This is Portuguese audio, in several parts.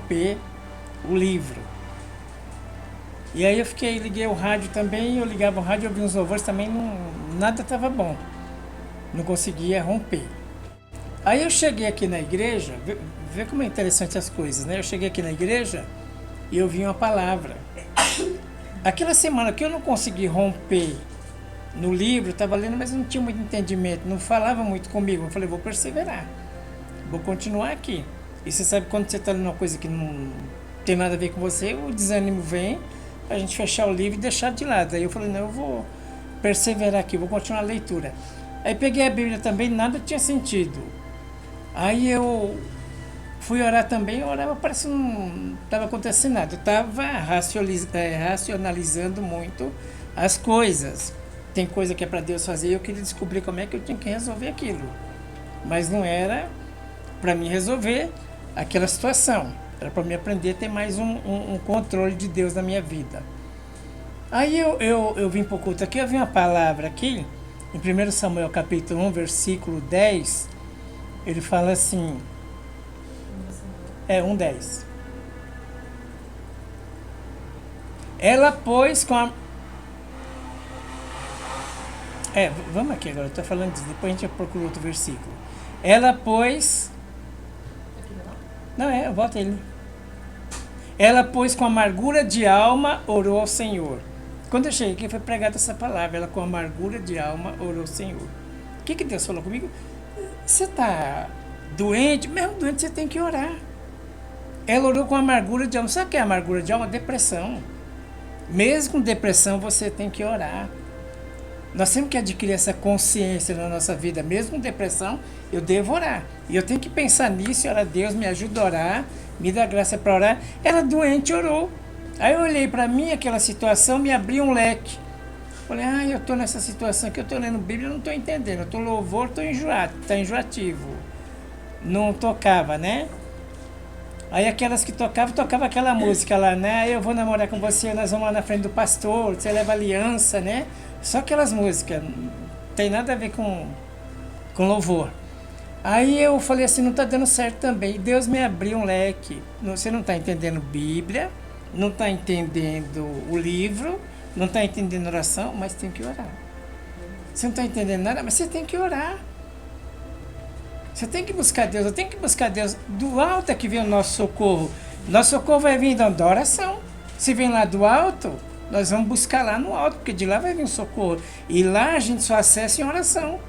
romper o livro. E aí eu liguei o rádio também, eu ligava o rádio, ouvia uns louvores também, nada estava bom. Não conseguia romper. Aí eu cheguei aqui na igreja, vê como é interessante as coisas, né? Eu cheguei aqui na igreja e eu vi uma palavra. Aquela semana que eu não consegui romper no livro, eu estava lendo, mas não tinha muito entendimento, não falava muito comigo. Eu falei, vou perseverar, vou continuar aqui. E você sabe, quando você está lendo uma coisa que não tem nada a ver com você, o desânimo vem, a gente fechar o livro e deixar de lado. Aí eu falei, não, eu vou perseverar aqui, vou continuar a leitura. Aí peguei a Bíblia também, nada tinha sentido. Aí eu fui orar também, eu orava, parece que não estava acontecendo nada. Eu estava racionalizando muito as coisas. Tem coisa que é para Deus fazer e eu queria descobrir como é que eu tinha que resolver aquilo. Mas não era para mim resolver aquela situação. Era para mim aprender a ter mais um controle de Deus na minha vida. Aí eu vim para o culto aqui, eu vi uma palavra aqui, em 1 Samuel capítulo 1, versículo 10, ele fala assim, 1:10. Ela, pois, com a... vamos aqui agora, eu estou falando disso, depois a gente procura outro versículo. Ela, pois... Não, eu boto ele. Ela, pois, com amargura de alma, orou ao Senhor. Quando eu cheguei aqui, foi pregada essa palavra. Ela, com amargura de alma, orou ao Senhor. O que Deus falou comigo? Você está doente? Mesmo doente, você tem que orar. Ela orou com amargura de alma. Sabe o que é amargura de alma? Depressão. Mesmo com depressão, você tem que orar. Nós temos que adquirir essa consciência na nossa vida. Mesmo com depressão, eu devo orar. E eu tenho que pensar nisso e orar, Deus me ajuda a orar, me dá graça para orar. Ela doente orou. Aí eu olhei para mim, aquela situação, me abriu um leque. Falei, eu estou nessa situação aqui, eu estou lendo Bíblia, eu não estou entendendo. Eu estou louvor, estou enjoado, está enjoativo. Não tocava, né? Aí aquelas que tocava aquela música lá, né? Eu vou namorar com você, nós vamos lá na frente do pastor, você leva aliança, né? Só aquelas músicas, não tem nada a ver com louvor. Aí eu falei assim, não está dando certo também. Deus me abriu um leque. Você não está entendendo Bíblia, não está entendendo o livro, não está entendendo oração, mas tem que orar. Você não está entendendo nada, mas você tem que orar. Você tem que buscar Deus, eu tenho que buscar Deus. Do alto é que vem o nosso socorro. Nosso socorro vai vir da oração. Se vem lá do alto, nós vamos buscar lá no alto, porque de lá vai vir o socorro. E lá a gente só acessa em oração.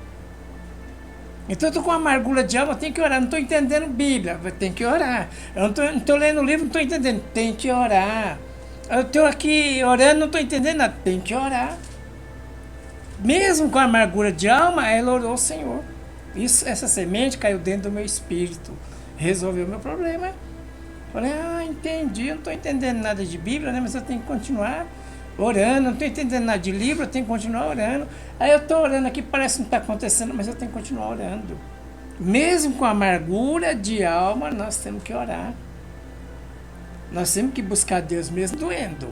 Então eu estou com amargura de alma, eu tenho que orar. Não estou entendendo Bíblia, tem que orar. Eu não estou lendo o livro, não estou entendendo, tem que orar. Eu estou aqui orando, não estou entendendo nada, tem que orar. Mesmo com a amargura de alma, ela orou ao Senhor. Essa semente caiu dentro do meu espírito, resolveu o meu problema. Falei, entendi, eu não estou entendendo nada de Bíblia, né? Mas eu tenho que continuar orando, não estou entendendo nada de livro, eu tenho que continuar orando. Aí eu estou orando aqui, parece que não está acontecendo, mas eu tenho que continuar orando. Mesmo com amargura de alma, nós temos que orar. Nós temos que buscar Deus mesmo doendo.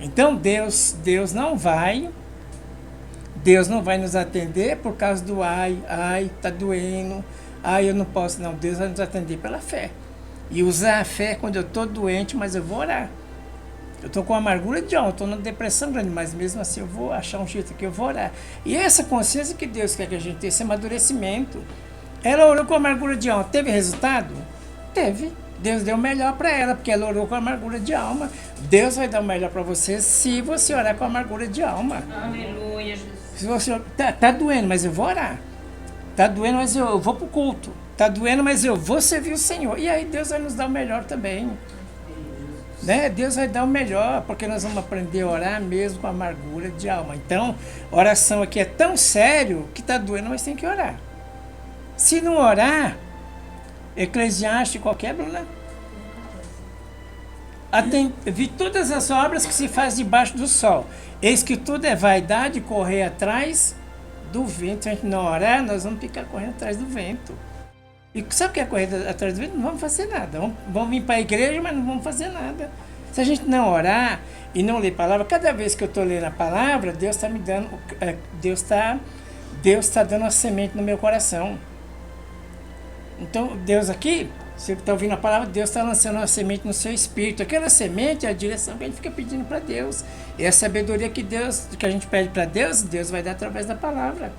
Então Deus não vai nos atender por causa do está doendo, eu não posso. Não, Deus vai nos atender pela fé. E usar a fé quando eu estou doente, mas eu vou orar. Eu estou com amargura de alma, estou numa depressão grande, mas mesmo assim eu vou achar um jeito que eu vou orar. E essa consciência que Deus quer que a gente tenha, esse amadurecimento. Ela orou com amargura de alma, teve resultado? Teve. Deus deu o melhor para ela, porque ela orou com amargura de alma. Deus vai dar o melhor para você se você orar com amargura de alma. Aleluia, Jesus. Se você tá doendo, mas eu vou orar. Tá doendo, mas eu vou pro culto. Tá doendo, mas eu vou servir o Senhor. E aí Deus vai nos dar o melhor também. Né? Deus vai dar o melhor, porque nós vamos aprender a orar mesmo com amargura de alma. Então, oração aqui é tão sério que tá doendo, mas tem que orar. Se não orar, Eclesiastes qualquer, Bruna? Vi todas as obras que se faz debaixo do sol. Eis que tudo é vaidade, correr atrás do vento. Se a gente não orar, nós vamos ficar correndo atrás do vento. E sabe o que é correr atrás do vento? Não vamos fazer nada. Vamos vir para a igreja, mas não vamos fazer nada. Se a gente não orar e não ler a palavra, cada vez que eu estou lendo a palavra, Deus está me dando, Deus está dando uma semente no meu coração. Então, Deus aqui, Você está ouvindo a palavra de Deus, está lançando uma semente no seu espírito. Aquela semente é a direção que a gente fica pedindo para Deus. E a sabedoria que a gente pede para Deus, Deus vai dar através da palavra.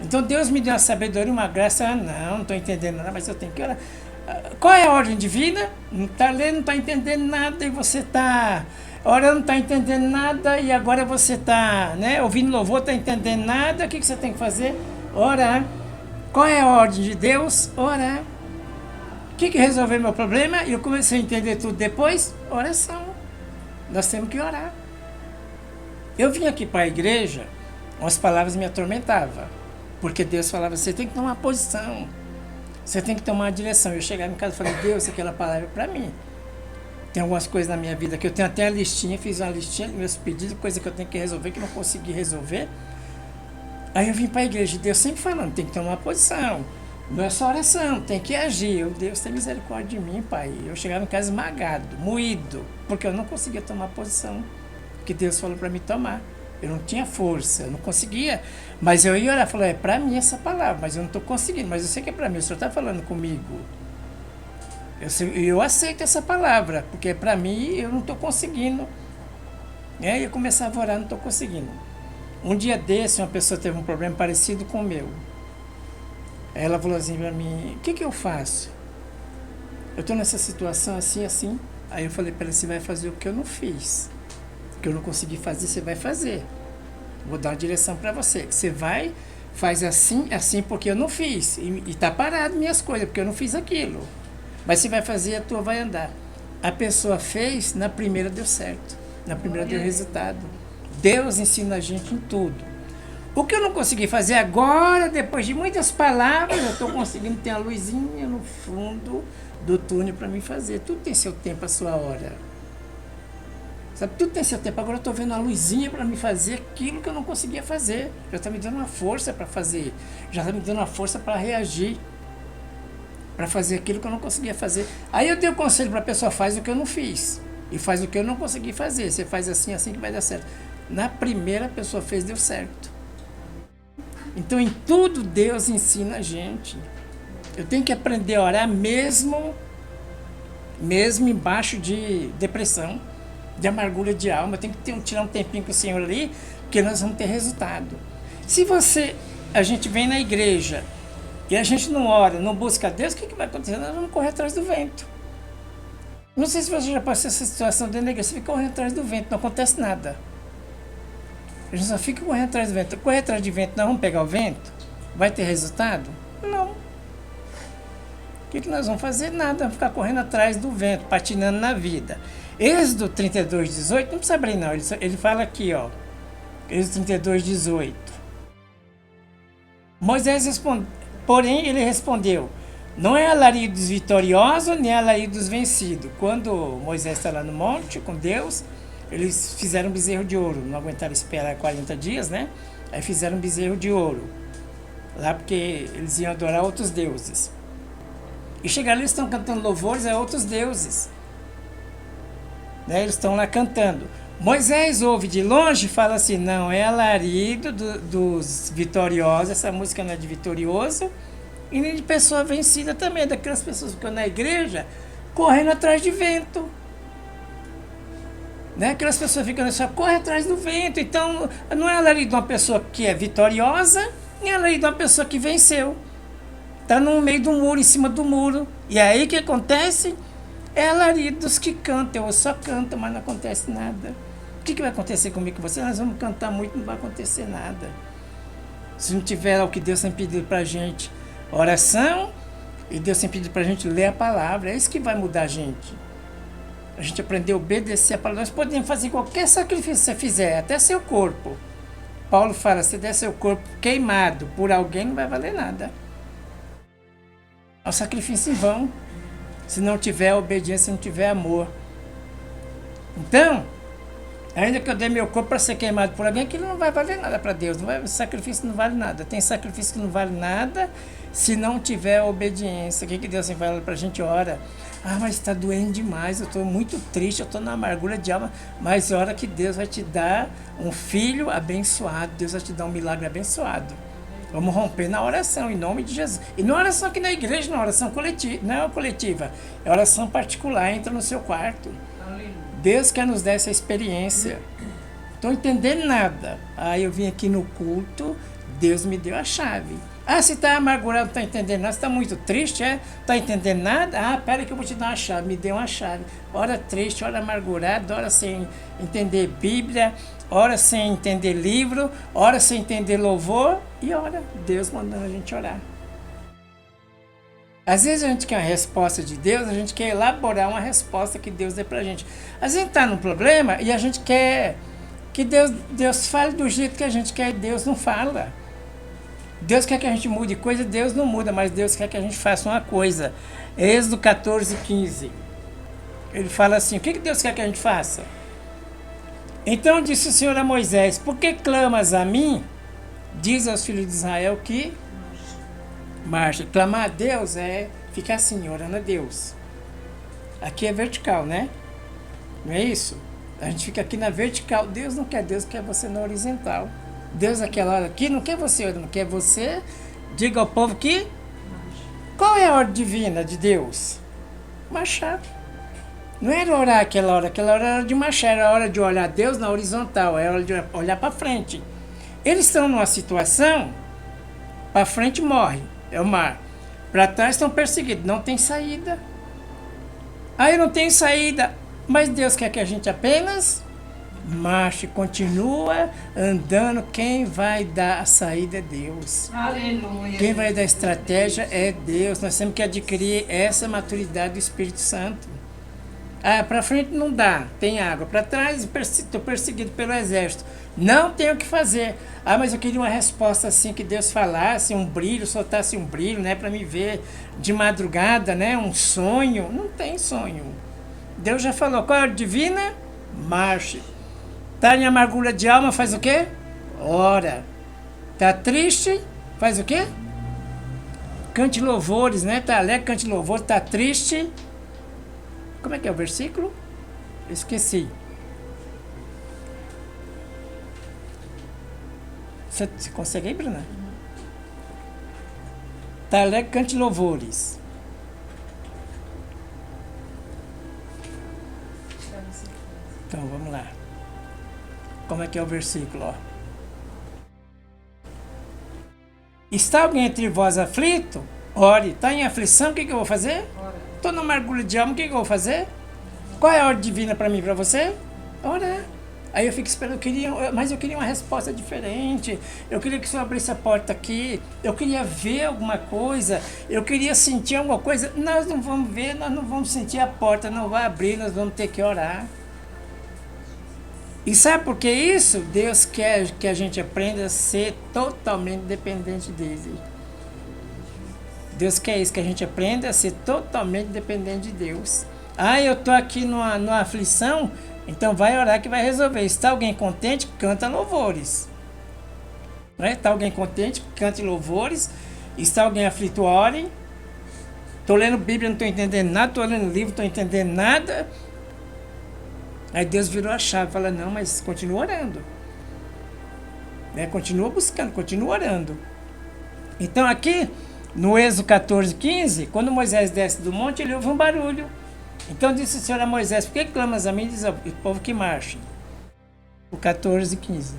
Então Deus me deu uma sabedoria, uma graça. Não estou entendendo nada, mas eu tenho que orar. Qual é a ordem divina? Não está lendo, não está entendendo nada, e você está orando, não está entendendo nada, e agora você está, né, ouvindo louvor, está entendendo nada. O que você tem que fazer? Orar. Qual é a ordem de Deus? Orar. O que resolveu meu problema? E eu comecei a entender tudo depois. Oração. Nós temos que orar. Eu vim aqui para a igreja, as palavras me atormentavam. Porque Deus falava, você tem que tomar uma posição. Você tem que tomar uma direção. Eu chegava em casa e falei, Deus, aquela palavra é para mim. Tem algumas coisas na minha vida que eu tenho até a listinha, fiz uma listinha de meus pedidos, coisa que eu tenho que resolver, que não consegui resolver. Aí eu vim para a igreja, Deus sempre falando, tem que tomar uma posição. Não é só oração, tem que agir. Deus tem misericórdia de mim, Pai. Eu chegava em casa esmagado, moído, porque eu não conseguia tomar a posição que Deus falou para mim tomar. Eu não tinha força, eu não conseguia. Mas eu ia orar, falar, é para mim essa palavra, mas eu não estou conseguindo. Mas eu sei que é para mim, o Senhor está falando comigo. Eu aceito essa palavra, porque é para mim e eu não estou conseguindo. Eu começava a orar, não estou conseguindo. Um dia desse, uma pessoa teve um problema parecido com o meu. Ela falou assim para mim, o que eu faço? Eu estou nessa situação assim, assim. Aí eu falei para ela, você vai fazer o que eu não fiz. O que eu não consegui fazer, você vai fazer. Vou dar uma direção para você. Você vai, faz assim, assim, porque eu não fiz. E está parado minhas coisas, porque eu não fiz aquilo. Mas você vai fazer, a tua vai andar. A pessoa fez, na primeira deu certo. Na primeira deu resultado. Deus ensina a gente em tudo. O que eu não consegui fazer agora, depois de muitas palavras, eu estou conseguindo ter a luzinha no fundo do túnel para mim fazer. Tudo tem seu tempo, a sua hora. Sabe, tudo tem seu tempo. Agora eu estou vendo a luzinha para me fazer aquilo que eu não conseguia fazer. Já está me dando uma força para fazer. Já está me dando uma força para reagir. Para fazer aquilo que eu não conseguia fazer. Aí eu dei o conselho para a pessoa, faz o que eu não fiz. E faz o que eu não consegui fazer. Você faz assim, assim que vai dar certo. Na primeira a pessoa fez, deu certo. Então, em tudo Deus ensina a gente. Eu tenho que aprender a orar mesmo embaixo de depressão, de amargura de alma. Eu tenho que tirar um tempinho com o Senhor ali, porque nós vamos ter resultado. Se a gente vem na igreja e a gente não ora, não busca Deus, o que vai acontecer? Nós vamos correr atrás do vento. Não sei se você já passou essa situação dentro da igreja, você fica correndo atrás do vento, não acontece nada. A gente só fica correndo atrás do vento. Correr atrás de vento, nós vamos pegar o vento? Vai ter resultado? Não. O que nós vamos fazer? Nada. Vamos ficar correndo atrás do vento, patinando na vida. Êxodo 32:18, não precisa abrir não. Ele fala aqui, ó. Êxodo 32:18. Moisés respondeu, porém ele respondeu, não é alarido dos vitoriosos, nem alarido dos vencidos. Quando Moisés está lá no monte com Deus, eles fizeram um bezerro de ouro, não aguentaram esperar 40 dias, né? Aí fizeram um bezerro de ouro, lá porque eles iam adorar outros deuses. E chegaram, eles estão cantando louvores a outros deuses. Né? Eles estão lá cantando. Moisés ouve de longe e fala assim, não, é alarido dos vitoriosos, essa música não é de vitorioso, e nem de pessoa vencida também, daquelas pessoas que ficam na igreja, correndo atrás de vento. Né? Aquelas pessoas ficam só correm atrás do vento. Então, não é alarido de uma pessoa que é vitoriosa, nem alarido de uma pessoa que venceu. Está no meio do muro, em cima do muro. E aí o que acontece? É alarido dos que cantam. Eu só canto, mas não acontece nada. O que vai acontecer comigo e com você? Nós vamos cantar muito, não vai acontecer nada. Se não tiver o que Deus tem pedido para a gente, oração, e Deus tem pedido para a gente ler a palavra, é isso que vai mudar a gente. A gente aprender a obedecer a palavra. Nós podemos fazer qualquer sacrifício que você fizer, até seu corpo. Paulo fala, se der seu corpo queimado por alguém, não vai valer nada. É um sacrifício em vão. Se não tiver obediência, se não tiver amor. Então, ainda que eu dê meu corpo para ser queimado por alguém, aquilo não vai valer nada para Deus. O sacrifício não vale nada. Tem sacrifício que não vale nada se não tiver obediência. O que Deus fala para a gente? Ora. Ah, mas está doendo demais, eu estou muito triste, eu estou na amargura de alma. Mas ora que Deus vai te dar um filho abençoado, Deus vai te dar um milagre abençoado. Vamos romper na oração, em nome de Jesus. E não é oração aqui na igreja, não é oração coletiva, não é coletiva, é oração particular, entra no seu quarto. Deus quer nos dar essa experiência. Estou entendendo nada. Aí eu vim aqui no culto, Deus me deu a chave. Ah, se está amargurado, não está entendendo nada, se está muito triste, está entendendo nada? Ah, pera que eu vou te dar uma chave, me deu uma chave. Ora triste, ora amargurado, ora sem entender Bíblia, ora sem entender livro, ora sem entender louvor, e ora, Deus mandando a gente orar. Às vezes a gente quer a resposta de Deus, a gente quer elaborar uma resposta que Deus dê pra gente. Às vezes a gente está num problema e a gente quer que Deus fale do jeito que a gente quer e Deus não fala. Deus quer que a gente mude coisa, Deus não muda, mas Deus quer que a gente faça uma coisa. Êxodo 14, 15. Ele fala assim, o que Deus quer que a gente faça? Então disse o Senhor a Moisés, por que clamas a mim? Diz aos filhos de Israel que marcha. Clamar a Deus é ficar assim, orando a Deus. Aqui é vertical, né? Não é isso? A gente fica aqui na vertical. Deus não quer, Deus quer você na horizontal. Deus naquela hora aqui não quer você orando, quer você. Diga ao povo que qual é a ordem divina de Deus? Marchar. Não era orar aquela hora era de marchar, era a hora de olhar a Deus na horizontal, era hora de olhar para frente. Eles estão numa situação, para frente morre, é o mar. Para trás estão perseguidos, não tem saída. Aí não tem saída, mas Deus quer que a gente apenas marche, continua andando. Quem vai dar a saída é Deus. Aleluia. Quem vai dar a estratégia é Deus. Nós temos que adquirir essa maturidade do Espírito Santo. Ah, para frente não dá, tem água. Para trás, estou perseguido pelo exército. Não tenho o que fazer. Ah, mas eu queria uma resposta assim, que Deus falasse, um brilho, soltasse um brilho, né, para me ver de madrugada, né, um sonho. Não tem sonho. Deus já falou, qual é a hora divina? Marche. Tá em amargura de alma, faz o quê? Ora. Tá triste, faz o quê? Cante louvores, né? Tá alegre, cante louvores. Tá triste. Como é que é o versículo? Esqueci. Você consegue aí, Bruna? Tá alegre, cante louvores. Então, vamos lá. Como é que é o versículo? Ó. Está alguém entre vós aflito? Ore. Está em aflição, o que eu vou fazer? Estou na amargura de alma, o que eu vou fazer? Qual é a ordem divina para mim e para você? Orar. Aí eu fico esperando, mas eu queria uma resposta diferente. Eu queria que o Senhor abrisse a porta aqui. Eu queria ver alguma coisa. Eu queria sentir alguma coisa. Nós não vamos ver, nós não vamos sentir, a porta não vai abrir, nós vamos ter que orar. E sabe por que isso? Deus quer que a gente aprenda a ser totalmente dependente dele. Deus quer isso, que a gente aprenda a ser totalmente dependente de Deus. Ah, eu estou aqui numa aflição, então vai orar que vai resolver. Está alguém contente, canta louvores. Né? Está alguém contente, cante louvores. Está alguém aflito, ore. Estou lendo Bíblia, não estou entendendo nada. Estou lendo livro, não estou entendendo nada. Aí Deus virou a chave, fala, não, mas continua orando. Né? Continua buscando, continua orando. Então aqui, no Êxodo 14, 15, quando Moisés desce do monte, ele ouve um barulho. Então disse o Senhor a Moisés, por que clamas a mim? Diz ao povo que marche. O 14, 15.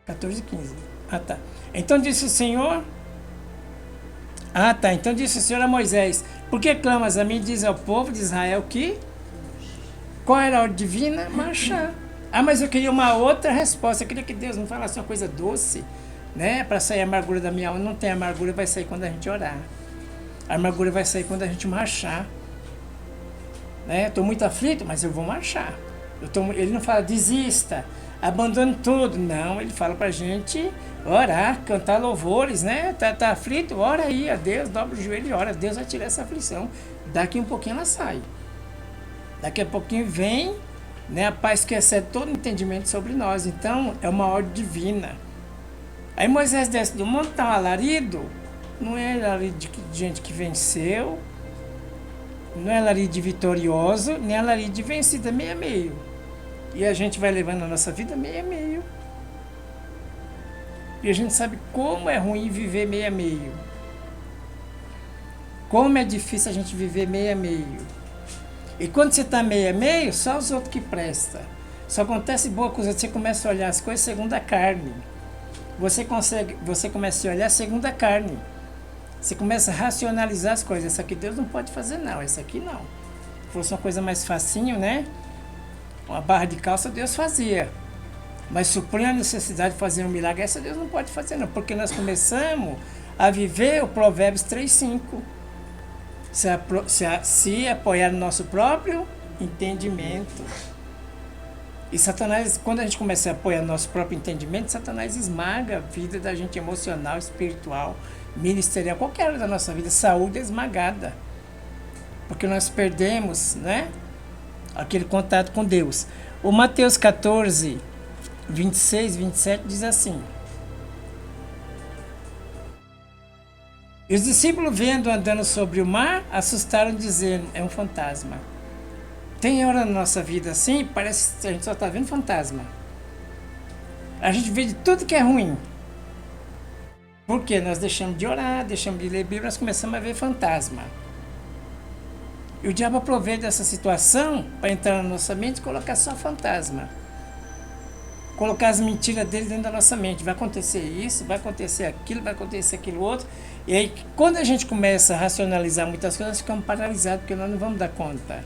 14, 15. Ah, tá. Então disse o Senhor... Então disse o Senhor a Moisés, por que clamas a mim? Diz ao povo de Israel que... Qual era a ordem divina? Marchar. Ah, mas eu queria uma outra resposta. Eu queria que Deus me falasse uma coisa doce, né? Para sair a amargura da minha alma. Não tem amargura, vai sair quando a gente orar. A amargura vai sair quando a gente marchar. Né? Estou muito aflito, mas eu vou marchar. Ele não fala, desista, abandone tudo. Não, ele fala para a gente orar, cantar louvores, né? Tá aflito? Ora aí a Deus, dobra o joelho e ora. Deus vai tirar essa aflição. Daqui um pouquinho ela sai. Daqui a pouquinho vem, né, a paz que excede todo entendimento sobre nós. Então, é uma ordem divina. Aí Moisés desce do monte, tá um alarido. Não é alarido de gente que venceu, não é alarido de vitorioso, nem alarido de vencida, meio a meio. E a gente vai levando a nossa vida meio a meio. E a gente sabe como é ruim viver meio a meio. Como é difícil a gente viver meio a meio. E quando você está meio a meio, só os outros que prestam. Só acontece boa coisa, você começa a olhar as coisas segundo a carne. Você começa a olhar segundo a carne. Você começa a racionalizar as coisas. Essa aqui Deus não pode fazer, não. Essa aqui não. Se fosse uma coisa mais facinho, né? Uma barra de calça Deus fazia. Mas supreme a necessidade de fazer um milagre, essa Deus não pode fazer, não. Porque nós começamos a viver o Provérbios 3:5. Se apoiar no nosso próprio entendimento. E Satanás, quando a gente começa a apoiar no nosso próprio entendimento, Satanás esmaga a vida da gente emocional, espiritual, ministerial, qualquer área da nossa vida. Saúde é esmagada. Porque nós perdemos, né, aquele contato com Deus. O Mateus 14, 26, 27 diz assim: E os discípulos, vendo andando sobre o mar, assustaram, dizendo: é um fantasma. Tem hora na nossa vida assim, parece que a gente só está vendo fantasma. A gente vê de tudo que é ruim. Porque nós deixamos de orar, deixamos de ler Bíblia, nós começamos a ver fantasma. E o diabo aproveita dessa situação para entrar na nossa mente e colocar só fantasma. Colocar as mentiras dele dentro da nossa mente. Vai acontecer isso, vai acontecer aquilo outro. E aí, quando a gente começa a racionalizar muitas coisas, nós ficamos paralisados, porque nós não vamos dar conta.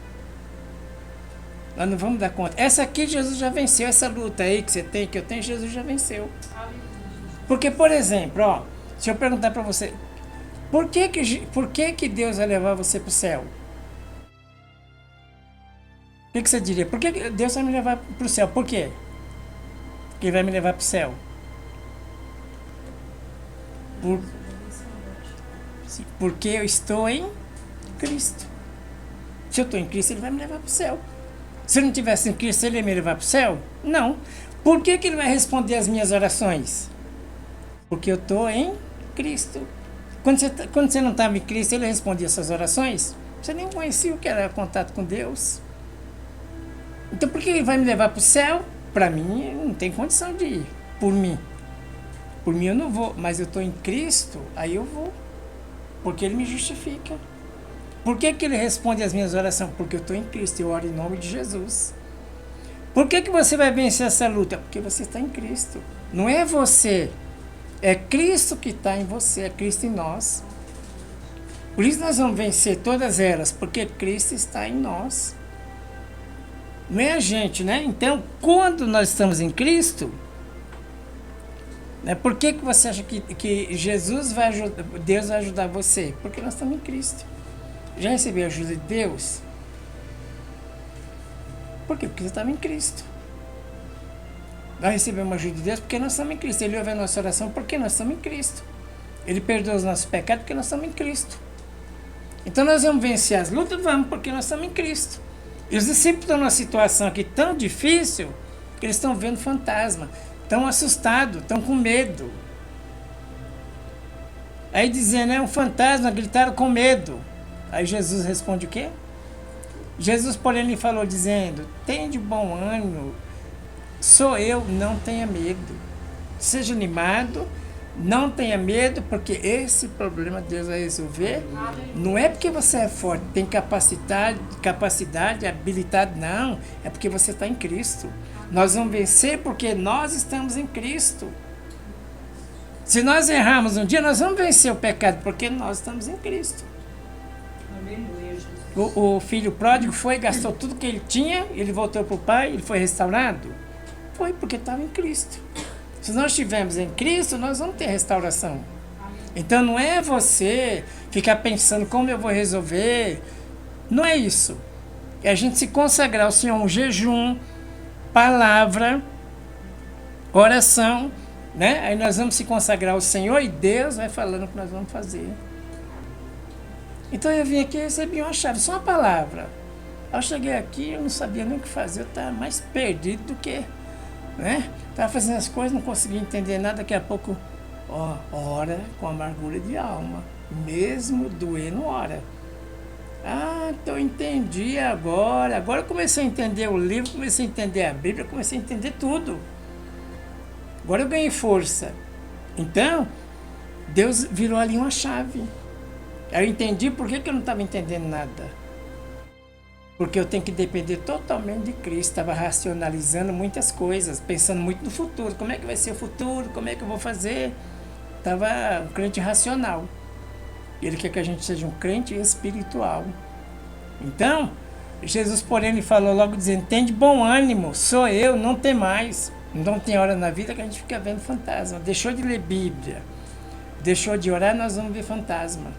Nós não vamos dar conta. Essa aqui Jesus já venceu, essa luta aí que você tem, que eu tenho, Jesus já venceu. Porque, por exemplo, ó, se eu perguntar para você, por que Deus vai levar você para o céu? O que você diria? Por que Deus vai me levar para o céu? Por quê? Que Ele vai me levar para o céu? Porque eu estou em Cristo. Se eu estou em Cristo, Ele vai me levar para o céu. Se eu não estivesse em Cristo, Ele ia me levar para o céu? Não. Por que Ele vai responder as minhas orações? Porque eu estou em Cristo. Quando você não estava em Cristo, Ele respondia essas orações? Você nem conhecia o que era contato com Deus. Então por que Ele vai me levar para o céu? Para mim, não tem condição de ir. Por mim. Por mim eu não vou. Mas eu estou em Cristo, aí eu vou. Porque Ele me justifica. Por que Ele responde as minhas orações? Porque eu estou em Cristo, eu oro em nome de Jesus. Por que você vai vencer essa luta? Porque você está em Cristo. Não é você, é Cristo que está em você, é Cristo em nós. Por isso nós vamos vencer todas elas, porque Cristo está em nós. Não é a gente, né? Então, quando nós estamos em Cristo, né, por que você acha que Jesus vai ajudar, Deus vai ajudar você? Porque nós estamos em Cristo. Já recebeu a ajuda de Deus? Por quê? Porque você estava em Cristo. Nós recebemos a ajuda de Deus porque nós estamos em Cristo. Ele ouve a nossa oração porque nós estamos em Cristo. Ele perdoa os nossos pecados porque nós estamos em Cristo. Então nós vamos vencer as lutas? Vamos, porque nós estamos em Cristo. E os discípulos estão numa situação aqui tão difícil que eles estão vendo fantasma. Estão assustados, estão com medo. Aí dizendo, é um fantasma, gritaram com medo. Aí Jesus responde o quê? Jesus, porém, lhe falou dizendo, tenha de bom ânimo, sou eu, não tenha medo. Seja animado, não tenha medo, porque esse problema Deus vai resolver. Não é porque você é forte, tem capacidade, habilidade, não. É porque você está em Cristo. Nós vamos vencer porque nós estamos em Cristo. Se nós errarmos um dia, nós vamos vencer o pecado, porque nós estamos em Cristo. O filho pródigo foi, gastou tudo que ele tinha, ele voltou para o pai, ele foi restaurado? Foi porque estava em Cristo. Se nós estivermos em Cristo, nós vamos ter restauração. Então não é você ficar pensando como eu vou resolver. Não é isso. É a gente se consagrar ao Senhor, um jejum, palavra, oração, né? Aí nós vamos se consagrar ao Senhor e Deus vai falando o que nós vamos fazer. Então eu vim aqui e recebi uma chave, só uma palavra. Eu cheguei aqui, eu não sabia nem o que fazer, eu estava mais perdido do que, né? Estava fazendo as coisas, não conseguia entender nada, daqui a pouco, ora com amargura de alma, mesmo doendo, ora. Ah, então eu entendi agora. Agora eu comecei a entender o livro, comecei a entender a Bíblia, comecei a entender tudo. Agora eu ganhei força. Então, Deus virou ali uma chave. Eu entendi por que eu não estava entendendo nada. Porque eu tenho que depender totalmente de Cristo. Estava racionalizando muitas coisas, pensando muito no futuro. Como é que vai ser o futuro? Como é que eu vou fazer? Estava um crente racional. Ele quer que a gente seja um crente espiritual. Então, Jesus, porém, ele falou logo dizendo, tem de bom ânimo, sou eu, não tem mais. Não tem hora na vida que a gente fica vendo fantasma. Deixou de ler Bíblia, deixou de orar, nós vamos ver fantasma.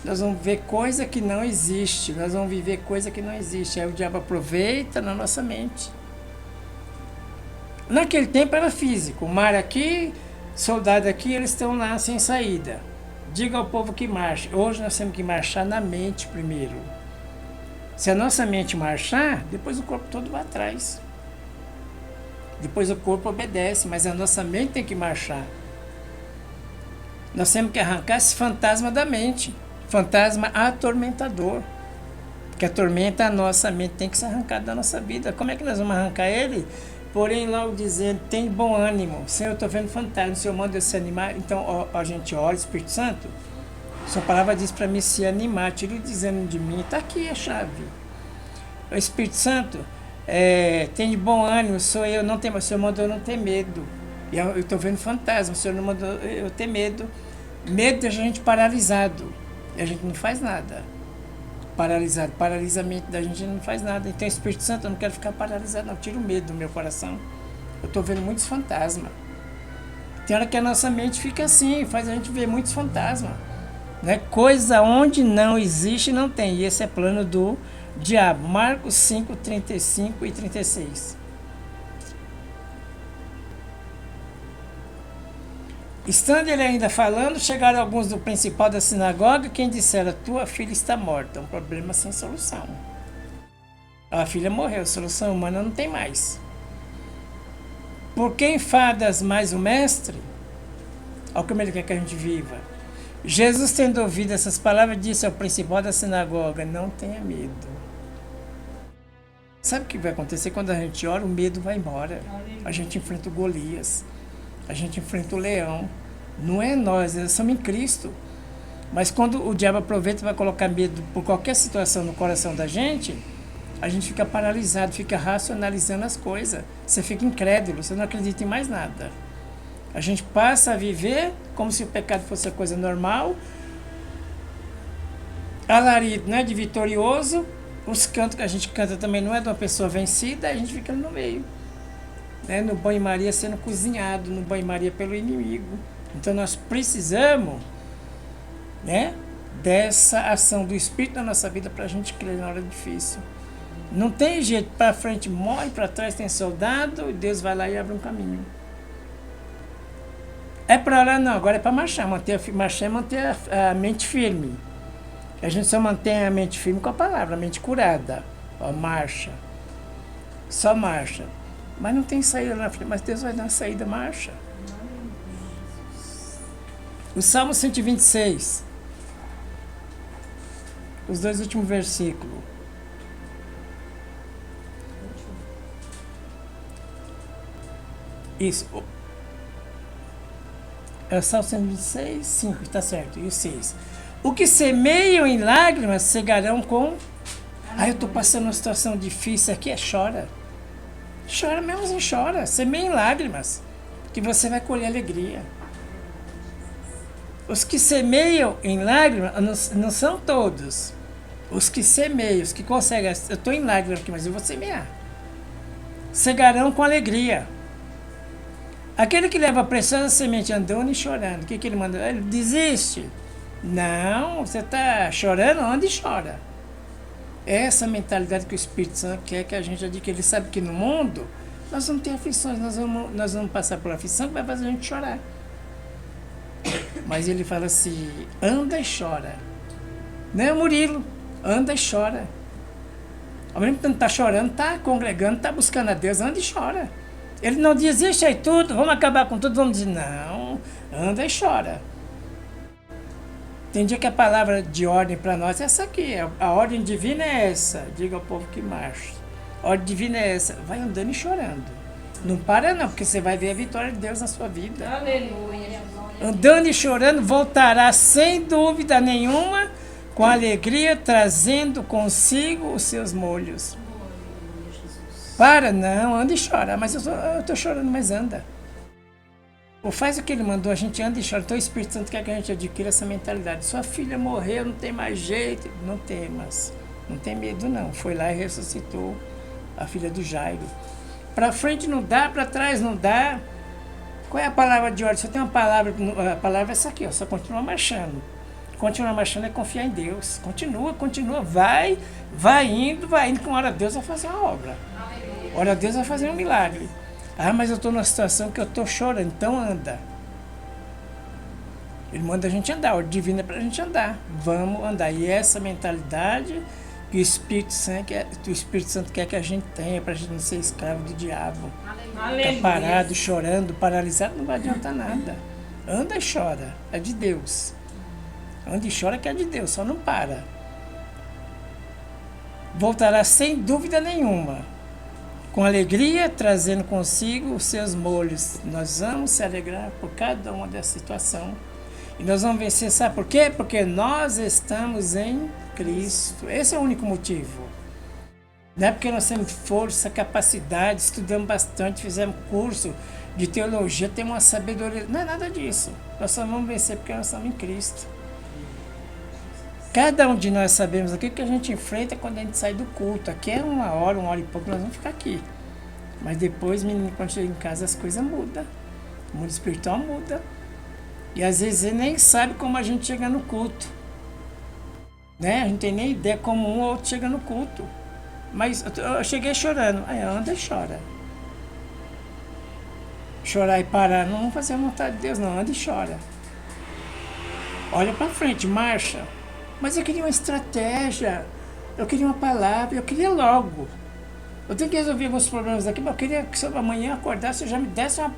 Nós vamos ver coisa que não existe, nós vamos viver coisa que não existe. Aí o diabo aproveita na nossa mente. Naquele tempo era físico, o mar aqui, soldado aqui, eles estão lá sem saída. Diga ao povo que marche. Hoje nós temos que marchar na mente primeiro. Se a nossa mente marchar, depois o corpo todo vai atrás. Depois o corpo obedece, mas a nossa mente tem que marchar. Nós temos que arrancar esse fantasma da mente. Fantasma atormentador. Que atormenta a nossa mente, tem que ser arrancado da nossa vida. Como é que nós vamos arrancar ele? Porém, logo dizendo, tem bom ânimo. Senhor, eu estou vendo fantasma, o Senhor manda eu se animar. Então, a gente ora, Espírito Santo, sua palavra diz para mim se animar, tira o desânimo de mim. Está aqui a chave. O Espírito Santo, tem de bom ânimo, sou eu, não tenho, o Senhor mandou eu não ter medo. E eu estou vendo fantasma, o Senhor não mandou eu ter medo. Medo de a gente paralisado. E a gente não faz nada. Paralisado, paralisamento da gente não faz nada. Então, Espírito Santo, eu não quero ficar paralisado, não. Tira o medo do meu coração. Eu estou vendo muitos fantasmas. Tem hora que a nossa mente fica assim, faz a gente ver muitos fantasmas. Né? Coisa onde não existe, não tem. E esse é plano do diabo. Marcos 5, 35 e 36. Estando ele ainda falando, chegaram alguns do principal da sinagoga, quem disseram, tua filha está morta. Um problema sem solução. A filha morreu, solução humana não tem mais. Por que enfadas mais o mestre? Olha como ele quer que a gente viva. Jesus, tendo ouvido essas palavras, disse ao principal da sinagoga, não tenha medo. Sabe o que vai acontecer quando a gente ora? O medo vai embora. A gente enfrenta o Golias. A gente enfrenta o leão. Não é nós somos em Cristo. Mas quando o diabo aproveita e vai colocar medo por qualquer situação no coração da gente, a gente fica paralisado, fica racionalizando as coisas. Você fica incrédulo, você não acredita em mais nada. A gente passa a viver como se o pecado fosse a coisa normal. Alarido, né, de vitorioso. Os cantos que a gente canta também não é de uma pessoa vencida, a gente fica no meio. Né, no banho-maria sendo cozinhado, no banho-maria pelo inimigo. Então nós precisamos, né, dessa ação do Espírito na nossa vida para a gente crer na hora difícil. Não tem jeito, para frente morre, para trás tem soldado, e Deus vai lá e abre um caminho. É para orar não, agora é para marchar. Marchar é manter a mente firme. A gente só mantém a mente firme com a palavra, a mente curada. Ó, marcha. Só marcha. Mas não tem saída na frente, mas Deus vai dar uma saída, marcha. O Salmo 126. Os dois últimos versículos. Isso. É o Salmo 126, 5, está certo. E o 6. O que semeiam em lágrimas, cegarão com... eu estou passando uma situação difícil aqui, chora. Chora mesmo assim, chora. Semeia em lágrimas, que você vai colher alegria. Os que semeiam em lágrimas, não são todos. Os que semeiam, os que conseguem... Eu estou em lágrimas aqui, mas eu vou semear. Cegarão com alegria. Aquele que leva a preciosa semente andando e chorando, o que ele manda? Ele desiste. Não, você está chorando, anda e chora. Essa mentalidade que o Espírito Santo quer que a gente adquira. Ele sabe que no mundo nós vamos ter aflições, nós vamos passar por aflição que vai fazer a gente chorar. Mas ele fala assim, anda e chora. Não é Murilo, anda e chora. Ao mesmo tempo que está chorando, está congregando, está buscando a Deus, anda e chora. Ele não desiste aí tudo, vamos acabar com tudo, vamos dizer, não, anda e chora. Tem dia que a palavra de ordem para nós é essa aqui, a ordem divina é essa, diga ao povo que marcha. A ordem divina é essa, vai andando e chorando. Não para não, porque você vai ver a vitória de Deus na sua vida. Aleluia. Andando e chorando, voltará sem dúvida nenhuma, com alegria, trazendo consigo os seus molhos. Para não, anda e chora. Mas eu estou chorando, mas anda. Ou faz o que ele mandou, a gente anda e chora. Então o Espírito Santo quer que a gente adquira essa mentalidade. Sua filha morreu, não tem mais jeito. Não temas. Não tem medo não. Foi lá e ressuscitou a filha do Jairo. Para frente não dá, para trás não dá. Qual é a palavra de ordem? Só tem uma palavra, a palavra é essa aqui, ó, só continua marchando. Continuar marchando é confiar em Deus. Continua, vai indo, que uma hora Deus vai fazer uma obra. Uma hora Deus vai fazer um milagre. Ah, mas eu estou numa situação que eu estou chorando, então anda. Ele manda a gente andar, a ordem divina é para a gente andar. Vamos andar. E essa mentalidade que o Espírito Santo quer que a gente tenha, para a gente não ser escravo do diabo. Ficar parado, chorando, paralisado, não vai adiantar nada. Anda e chora, é de Deus. Anda e chora que é de Deus, só não para. Voltará sem dúvida nenhuma, com alegria, trazendo consigo os seus molhos. Nós vamos se alegrar por cada uma dessa situação. E nós vamos vencer, sabe por quê? Porque nós estamos em Cristo. Esse é o único motivo. Não é porque nós temos força, capacidade, estudamos bastante, fizemos curso de teologia, temos uma sabedoria. Não é nada disso. Nós só vamos vencer porque nós estamos em Cristo. Cada um de nós sabemos aquilo que a gente enfrenta quando a gente sai do culto. Aqui é uma hora e pouco, nós vamos ficar aqui. Mas depois, menino, quando chega em casa, as coisas mudam. O mundo espiritual muda. E às vezes ele nem sabe como a gente chega no culto. Né? A gente não tem nem ideia como um ou outro chega no culto. Mas eu cheguei chorando. Aí anda e chora. Chorar e parar, não vamos fazer a vontade de Deus, não. Anda e chora. Olha para frente, marcha. Mas eu queria uma estratégia, eu queria uma palavra, eu queria logo. Eu tenho que resolver alguns problemas aqui, mas eu queria que se eu amanhã acordasse, eu já me desse uma...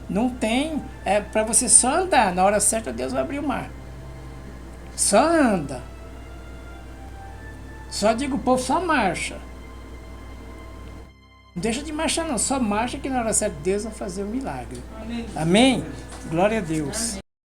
Não tem. É para você só andar. Na hora certa, Deus vai abrir o mar. Só anda. Só digo o povo, só marcha. Não deixa de marchar não, só marcha que na hora certa Deus vai fazer o milagre. Amém? Glória a Deus.